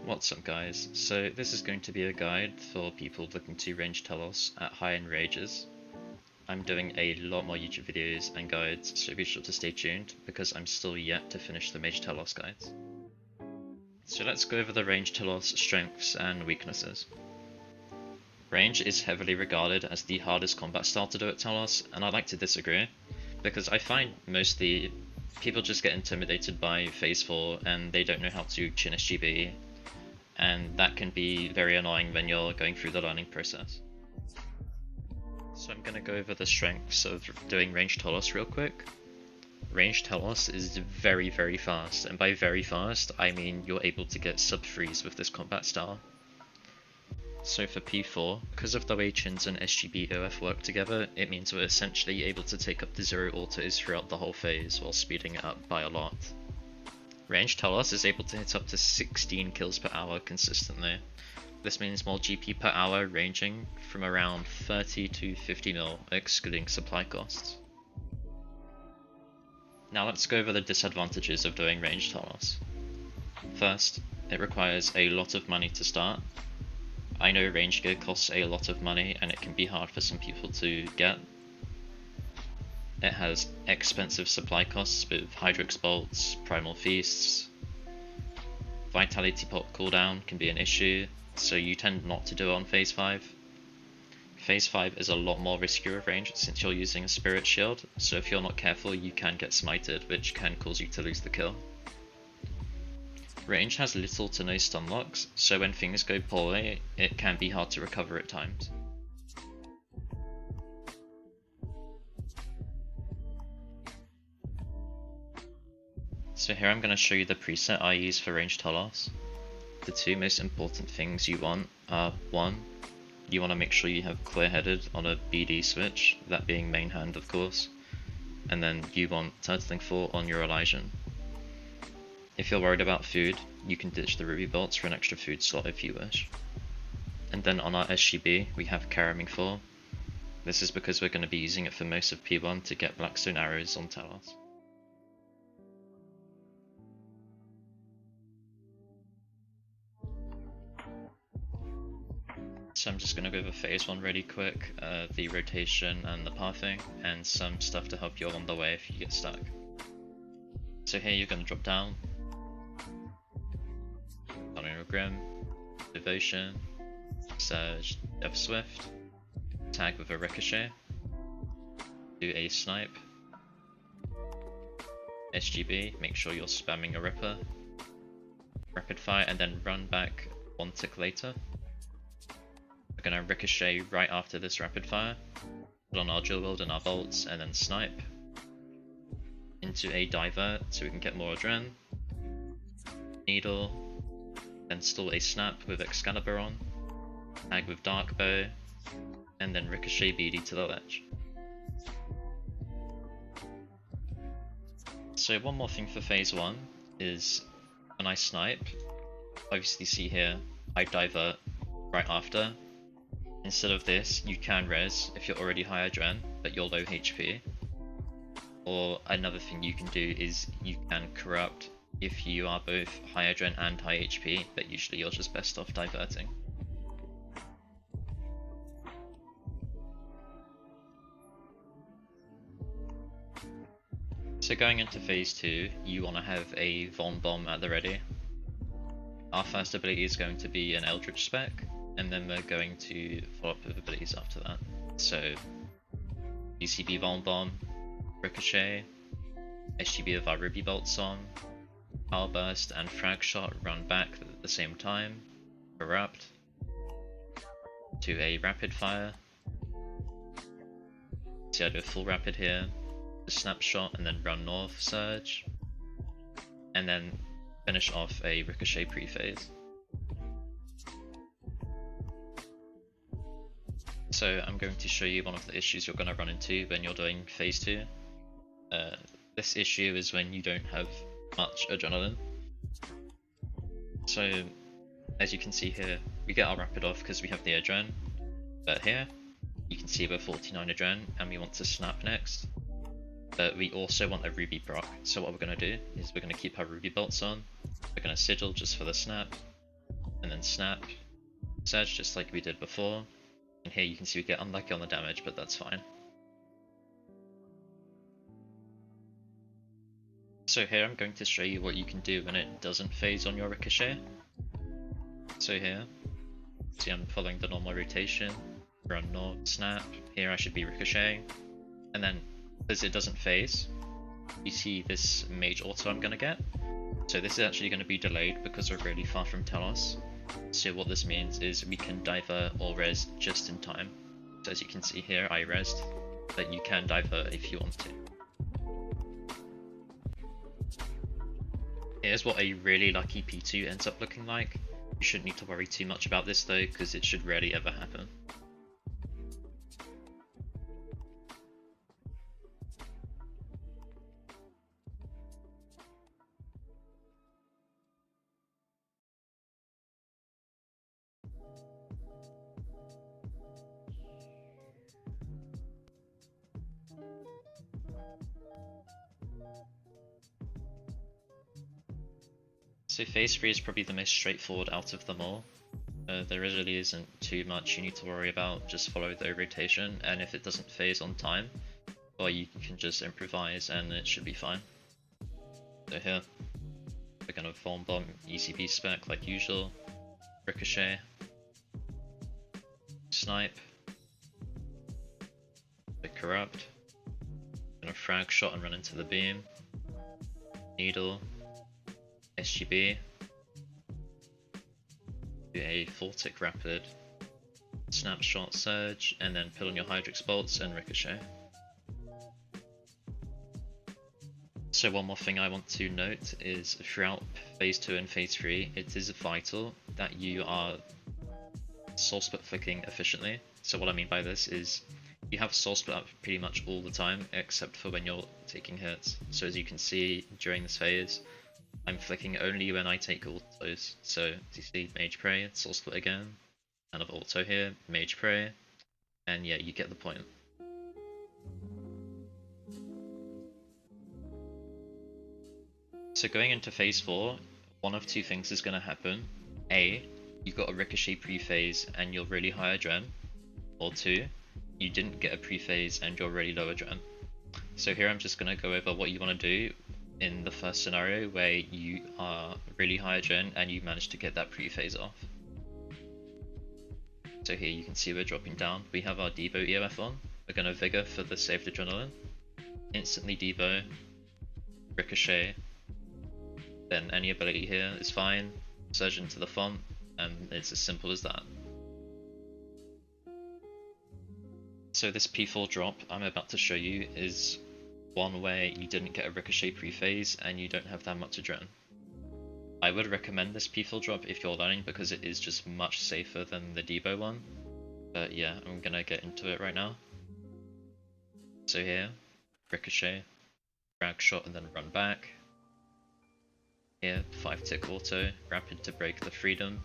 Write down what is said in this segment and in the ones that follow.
What's up guys, so this is going to be a guide for people looking to range Telos at high enrages. I'm doing a lot more YouTube videos and guides, so be sure to stay tuned because I'm still yet to finish the Mage Telos guides. So let's go over the range Telos strengths and weaknesses. Range is heavily regarded as the hardest combat style to do at Telos, and I'd like to disagree, because I find mostly people just get intimidated by phase 4 and they don't know how to chin SGB, and that can be very annoying when you're going through the learning process. So I'm going to go over the strengths of doing range Telos real quick. Range Telos is very fast, and by very fast I mean you're able to get sub 3s with this combat style. So for P4, because of the way chins and SGB OF work together, it means we're essentially able to take up to 0 autos throughout the whole phase while speeding it up by a lot. Range Telos is able to hit up to 16 kills per hour consistently. This means more GP per hour ranging from around 30 to 50 mil, excluding supply costs. Now let's go over the disadvantages of doing range Telos. First, it requires a lot of money to start. I know range gear costs a lot of money and it can be hard for some people to get. It has expensive supply costs with Hydrix bolts, primal feasts. Vitality pot cooldown can be an issue, so you tend not to do it on phase 5. Phase 5 is a lot more riskier of range since you're using a spirit shield, so if you're not careful you can get smited, which can cause you to lose the kill. Range has little to no stun locks, so when things go poorly, it can be hard to recover at times. So here I'm going to show you the preset I use for range Telos. The two most important things you want are 1. You want to make sure you have clear headed on a BD switch, that being main hand of course, and then you want Turtling 4 on your Elysian. If you're worried about food, you can ditch the ruby bolts for an extra food slot if you wish. And then on our SGB we have Caraming 4. This is because we're going to be using it for most of P1 to get Blackstone arrows on Telos. So I'm just going to go over phase 1 really quick, the rotation and the pathing, and some stuff to help you along the way if you get stuck. So here you're going to drop down, Grim, Devotion, Surge, Death Swift, tag with a Ricochet, do a Snipe, SGB, make sure you're spamming a Ripper, Rapid Fire, and then run back 1 tick later. We're going to Ricochet right after this Rapid Fire, put on our Drill Wield and our bolts, and then Snipe into a Divert so we can get more Adren, Needle, then still a Snap with Excalibur on, tag with Dark Bow, and then Ricochet BD to the ledge. So one more thing for phase 1 is when I snipe, obviously see here, I divert right after. Instead of this, you can res if you're already high Adren, but you're low HP. Or another thing you can do is you can corrupt if you are both high Adren and high HP, but usually you're just best off diverting. So going into phase 2, you want to have a Von Bomb at the ready. Our first ability is going to be an Eldritch spec, and then we're going to follow up with abilities after that. So UCB Von Bomb, Ricochet, SGB with our Ruby Bolts on, Power Burst and Frag Shot run back at the same time, Corrupt, to a Rapid Fire. See, I do a full Rapid here, a Snapshot, and then run North Surge, and then finish off a Ricochet pre-phase. So I'm going to show you one of the issues you're going to run into when you're doing phase 2. This issue is when you don't have much adrenaline. So as you can see here, we get our rapid off because we have the adren, but here you can see we're 49 adren and we want to snap next, but we also want a ruby proc. So what we're going to do is we're going to keep our ruby bolts on, we're going to sigil just for the snap, and then snap, surge just like we did before. And here you can see we get unlucky on the damage, but that's fine. So here I'm going to show you what you can do when it doesn't phase on your ricochet. So here, see I'm following the normal rotation, run north, snap, here I should be ricocheting, and then because it doesn't phase, you see this mage auto I'm going to get. So this is actually going to be delayed because we're really far from Telos. So what this means is we can divert or res just in time. So as you can see here, I resed, but you can divert if you want to. Here's what a really lucky P2 ends up looking like. You shouldn't need to worry too much about this though, because it should rarely ever happen. So phase 3 is probably the most straightforward out of them all. There really isn't too much you need to worry about, just follow the rotation, and if it doesn't phase on time, well you can just improvise and it should be fine. So here, we're going to Vorm Bomb, ECB spec like usual, Ricochet, Snipe, bit Corrupt, gonna Frag Shot and run into the beam, Needle, SGB, do a full tick rapid, snapshot surge, and then put on your Hydrix bolts and ricochet. So one more thing I want to note is throughout phase 2 and phase 3, it is vital that you are soul split flicking efficiently. So what I mean by this is you have soul split up pretty much all the time except for when you're taking hits. So as you can see during this phase, I'm flicking only when I take autos. So as you see, Mage Prey, soul split again, kind of auto here, Mage Prey, and yeah, you get the point. So going into phase 4, one of two things is going to happen. A, you got a ricochet pre-phase and you're really high adren, or 2, you didn't get a pre-phase and you're really low adren. So here I'm just going to go over what you want to do in the first scenario where you are really high adren and you manage to get that pre-phase off. So here you can see we're dropping down. We have our dbow EMF on. We're going to Vigor for the saved adrenaline. Instantly dbow, ricochet, then any ability here is fine, surge into the font, and it's as simple as that. So this P4 drop I'm about to show you is one where you didn't get a ricochet pre-phase and you don't have that much adren. I would recommend this P4 drop if you're learning because it is just much safer than the dbow one. But yeah, I'm gonna get into it right now. So here, ricochet, drag shot and then run back. Here, 5-tick auto, rapid to break the freedom.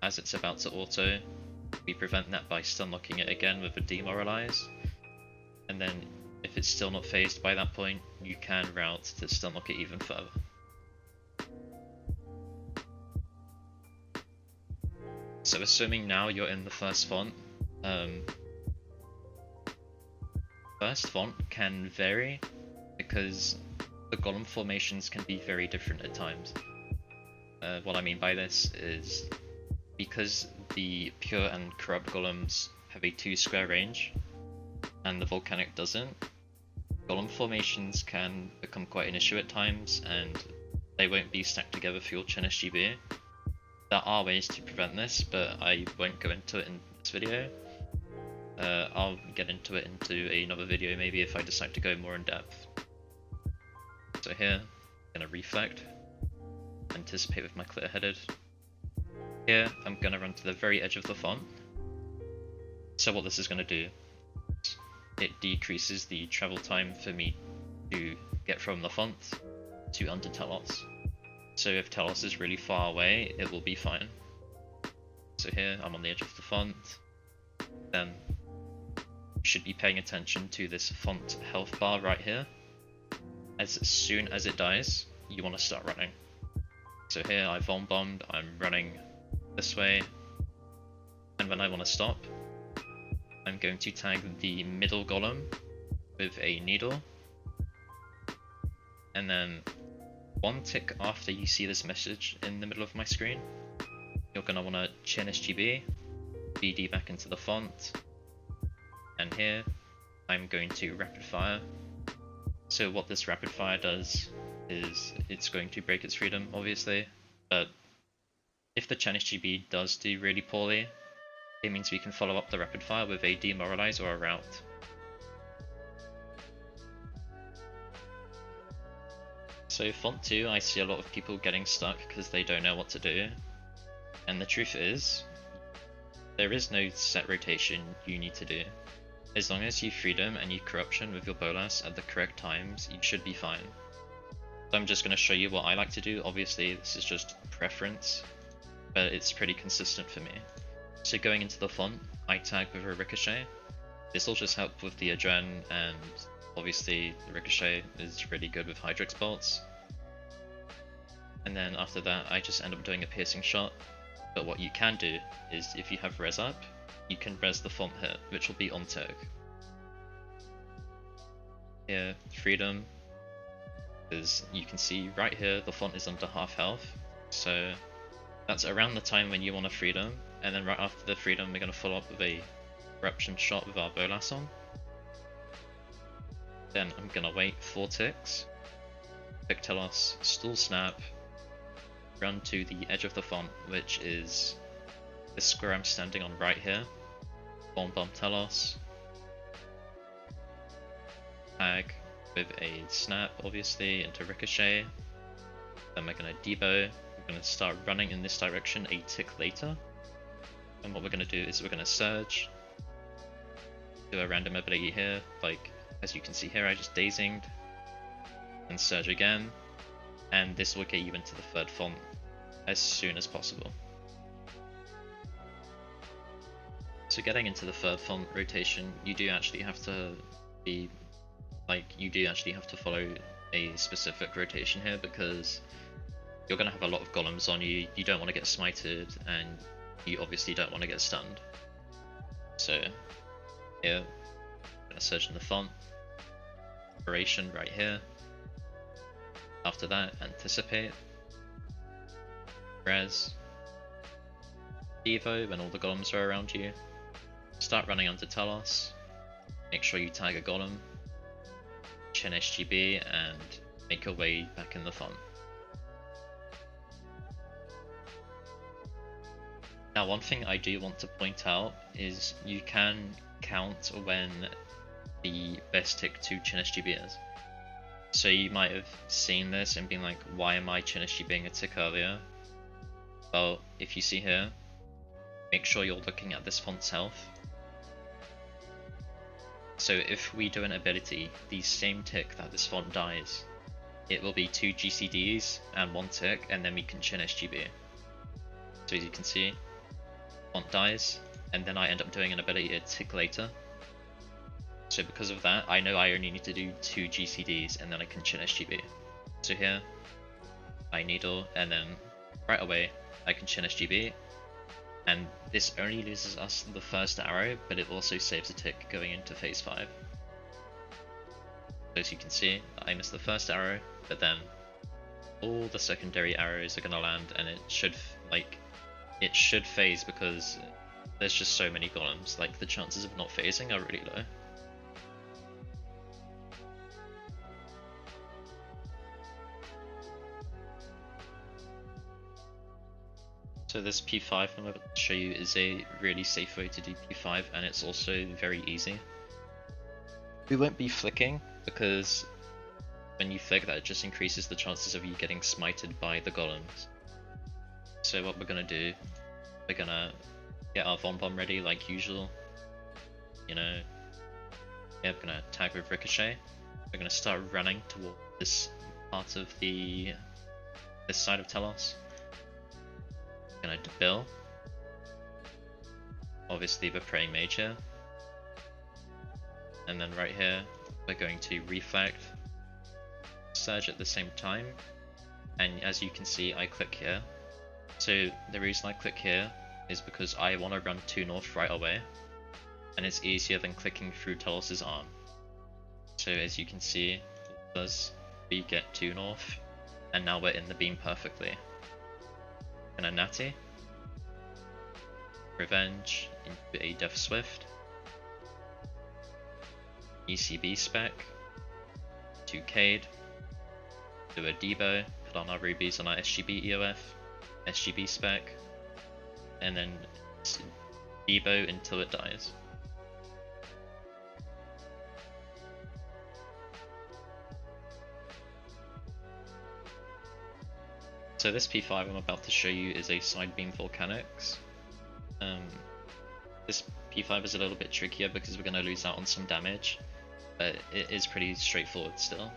As it's about to auto, we prevent that by stun locking it again with a demoralize. And then if it's still not phased by that point, you can route to stun lock it even further. So assuming now you're in the first font, first font can vary because the golem formations can be very different at times. What I mean by this is because the pure and corrupt golems have a 2 square range and the volcanic doesn't, golem formations can become quite an issue at times and they won't be stacked together for your Chen SGB. There are ways to prevent this, but I won't go into it in this video. I'll get into it into another video maybe if I decide to go more in depth. So here, I'm going to reflect, anticipate with my clear headed. Here, I'm going to run to the very edge of the font. So what this is going to do, it decreases the travel time for me to get from the font to under Telos. So if Telos is really far away, it will be fine. So here, I'm on the edge of the font. Then, you should be paying attention to this font health bar right here. As soon as it dies, you want to start running. So here I vom bombed, I'm running this way, and when I want to stop, I'm going to tag the middle golem with a needle, and then one tick after you see this message in the middle of my screen, you're going to want to chin SGB, BD back into the font, and here I'm going to rapid fire. So what this rapid fire does is it's going to break its freedom, obviously, but if the chin SGB does do really poorly, it means we can follow up the rapid fire with a demoralize or a route. So font 2, I see a lot of people getting stuck because they don't know what to do, and the truth is, there is no set rotation you need to do. As long as you freedom and you corruption with your bolas at the correct times, you should be fine. So I'm just going to show you what I like to do. Obviously this is just preference, but it's pretty consistent for me. So going into the font, I tag with a ricochet. This will just help with the adren, and obviously the ricochet is really good with Hydrix bolts. And then after that I just end up doing a piercing shot. But what you can do is if you have res up, you can res the font hit, which will be on tag. Here, freedom, because you can see right here the font is under half health, so that's around the time when you want a freedom, and then right after the freedom we're going to follow up with a corruption shot with our bolas on. Then I'm going to wait 4 ticks, pick Telos, stall snap, run to the edge of the font, which is this square I'm standing on right here, bomb Telos, tag with a snap obviously into ricochet, then we're going to dbow, we're going to start running in this direction a tick later, and what we're going to do is we're going to surge, do a random ability here, like as you can see here I just dazinged, and surge again, and this will get you into the third font as soon as possible. So getting into the third font rotation, you do actually have to be follow a specific rotation here, because you're going to have a lot of golems on you, you don't want to get smited, and you obviously don't want to get stunned. So here, I'm going to search in the font, operation right here. After that, anticipate, res, evo when all the golems are around you, start running onto Telos, make sure you tag a golem, chin SGB, and make your way back in the font. Now one thing I do want to point out is you can count when the best tick to chin SGB is. So you might have seen this and been like, why am I chin SGBing a tick earlier? Well, if you see here, make sure you're looking at this font's health. So if we do an ability, the same tick that this font dies, it will be 2 GCDs and 1 tick, and then we can chin SGB. So as you can see, font dies, and then I end up doing an ability a tick later. So because of that, I know I only need to do 2 GCDs and then I can chin SGB. So here, I needle, and then right away I can chin SGB, and this only loses us the first arrow, but it also saves a tick going into phase 5. So as you can see, I missed the first arrow, but then all the secondary arrows are going to land, and it should phase because there's just so many golems, like the chances of not phasing are really low. So this P5 I'm about to show you is a really safe way to do P5, and it's also very easy. We won't be flicking, because when you flick that, it just increases the chances of you getting smited by the golems. So what we're going to do, we're going to get our Von Bomb ready like usual. You know, yeah, we're going to tag with Ricochet. We're going to start running toward this part of this side of Telos. Gonna dbow. Obviously we're praying mage here. And then right here we're going to reflect, surge at the same time, and as you can see I click here. So the reason I click here is because I want to run 2 north right away, and it's easier than clicking through Telos' arm. So as you can see, we get 2 north, and now we're in the beam perfectly. And a natty, revenge into a Death Swift, ECB spec, 2 Cade, do a dbow, put on our rubies on our SGB EOF, SGB spec, and then dbow until it dies. So this P5 I'm about to show you is a side beam volcanics. This P5 is a little bit trickier because we're going to lose out on some damage, but it is pretty straightforward still.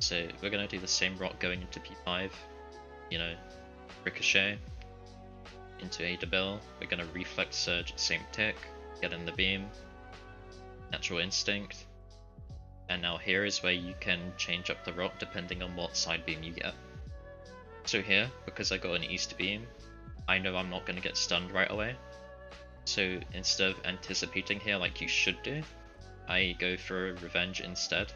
So we're going to do the same rock going into P5, you know, ricochet into a dbow. We're going to reflect surge, same tick, get in the beam, natural instinct, and now here is where you can change up the rock depending on what side beam you get. So here, because I got an east beam, I know I'm not going to get stunned right away. So instead of anticipating here like you should do, I go for a revenge instead.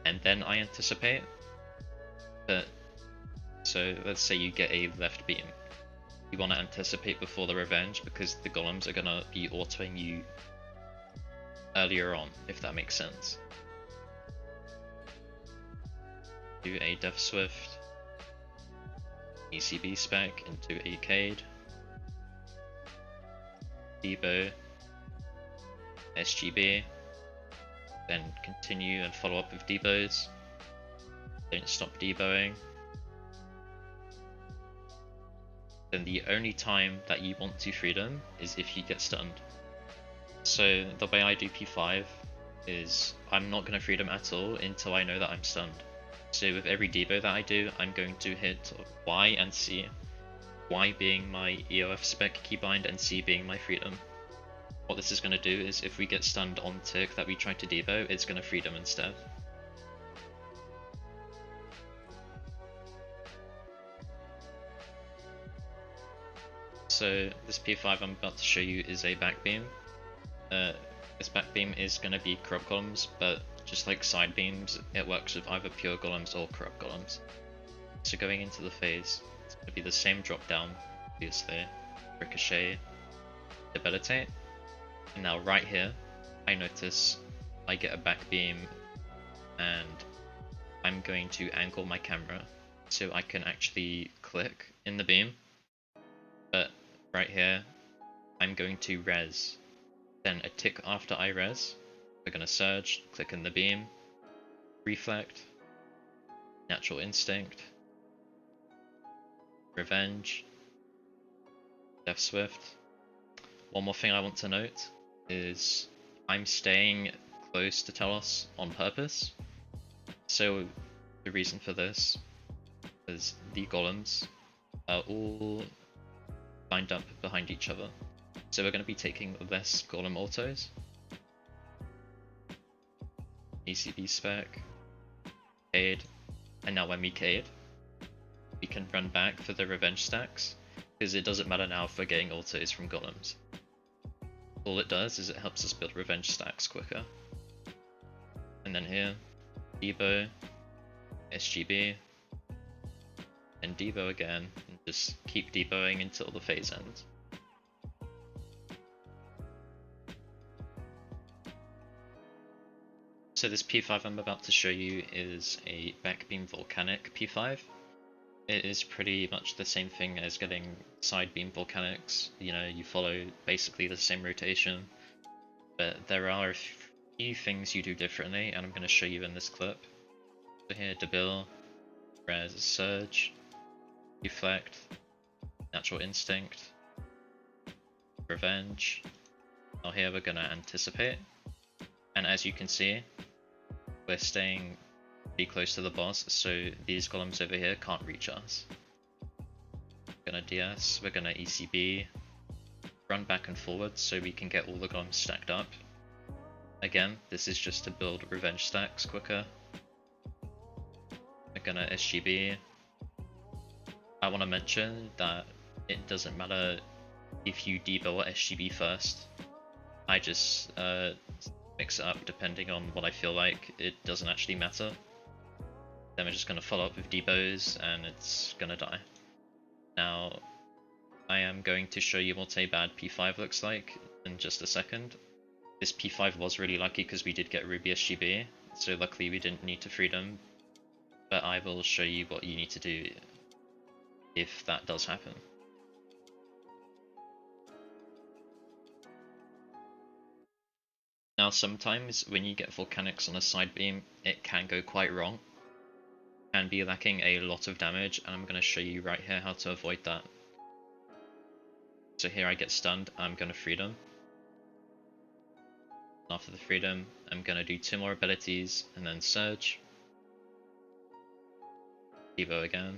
And then I anticipate. But so let's say you get a left beam. You want to anticipate before the revenge because the golems are going to be autoing you earlier on, if that makes sense. Do a Death Swift, ECB spec into a Cade, dbow, SGB, then continue and follow up with dbows. Don't stop dbowing. Then the only time that you want to freedom is if you get stunned. So the way I do P5 is I'm not going to freedom at all until I know that I'm stunned. So with every dbow that I do, I'm going to hit Y and C. Y being my EOF spec keybind and C being my freedom. What this is going to do is if we get stunned on tick that we try to dbow, it's going to freedom instead. So this P5 I'm about to show you is a back beam. This back beam is going to be corrupt golems, but just like side beams, it works with either pure golems or corrupt golems. So going into the phase, it's going to be the same drop down, obviously, ricochet, debilitate, and now right here, I notice I get a back beam, and I'm going to angle my camera so I can actually click in the beam, but right here, I'm going to res. Then a tick after I res, we're going to surge, click in the beam, reflect, natural instinct, revenge, Death Swift. One more thing I want to note is I'm staying close to Telos on purpose. So the reason for this is the golems are all lined up behind each other. So we're going to be taking less golem autos. ECB spec, Cade, and now when we Cade, we can run back for the revenge stacks, because it doesn't matter now if we're getting autos from golems. All it does is it helps us build revenge stacks quicker. And then here, dbow, SGB, and dbow again, and just keep dbowing until the phase ends. So this P5 I'm about to show you is a backbeam volcanic P5. It is pretty much the same thing as getting side beam volcanics. You know, you follow basically the same rotation, but there are a few things you do differently, and I'm going to show you in this clip. So here, dbow, res, surge, deflect, natural instinct, revenge. Now here we're going to anticipate, and as you can see, we're staying pretty close to the boss, so these golems over here can't reach us. We're gonna DS, we're gonna ECB, run back and forward so we can get all the golems stacked up. Again, this is just to build revenge stacks quicker. We're gonna SGB, I want to mention that it doesn't matter if you dbow or SGB first. I just mix it up depending on what I feel like. It doesn't actually matter. Then we're just going to follow up with dbows and it's going to die. Now, I am going to show you what a bad P5 looks like in just a second. This P5 was really lucky because we did get Ruby SGB, so luckily we didn't need to freedom, but I will show you what you need to do if that does happen. Now sometimes when you get volcanics on a side beam, it can go quite wrong, and be lacking a lot of damage, and I'm going to show you right here how to avoid that. So here I get stunned, I'm going to freedom. After the freedom, I'm going to do 2 more abilities and then surge. dbow again.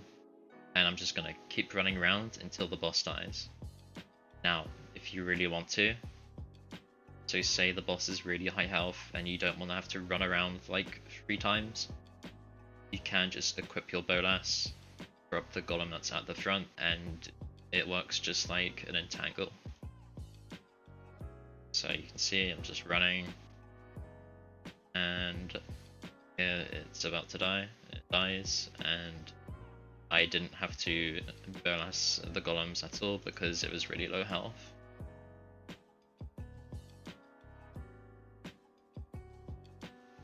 And I'm just going to keep running around until the boss dies. Now, if you really want to, so say the boss is really high health and you don't want to have to run around like 3 times, you can just equip your bolas, drop the golem that's at the front, and it works just like an entangle. So you can see I'm just running, and it's about to die. It dies, and I didn't have to bolas the golems at all because it was really low health.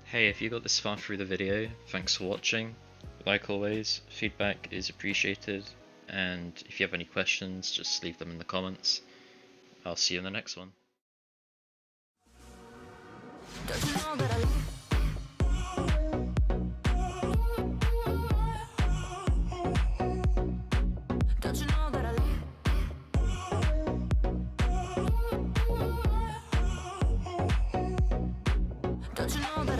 Hey, if you got this far through the video, thanks for watching. Like always, feedback is appreciated, and if you have any questions, just leave them in the comments. I'll see you in the next one. Don't you know that Don't you know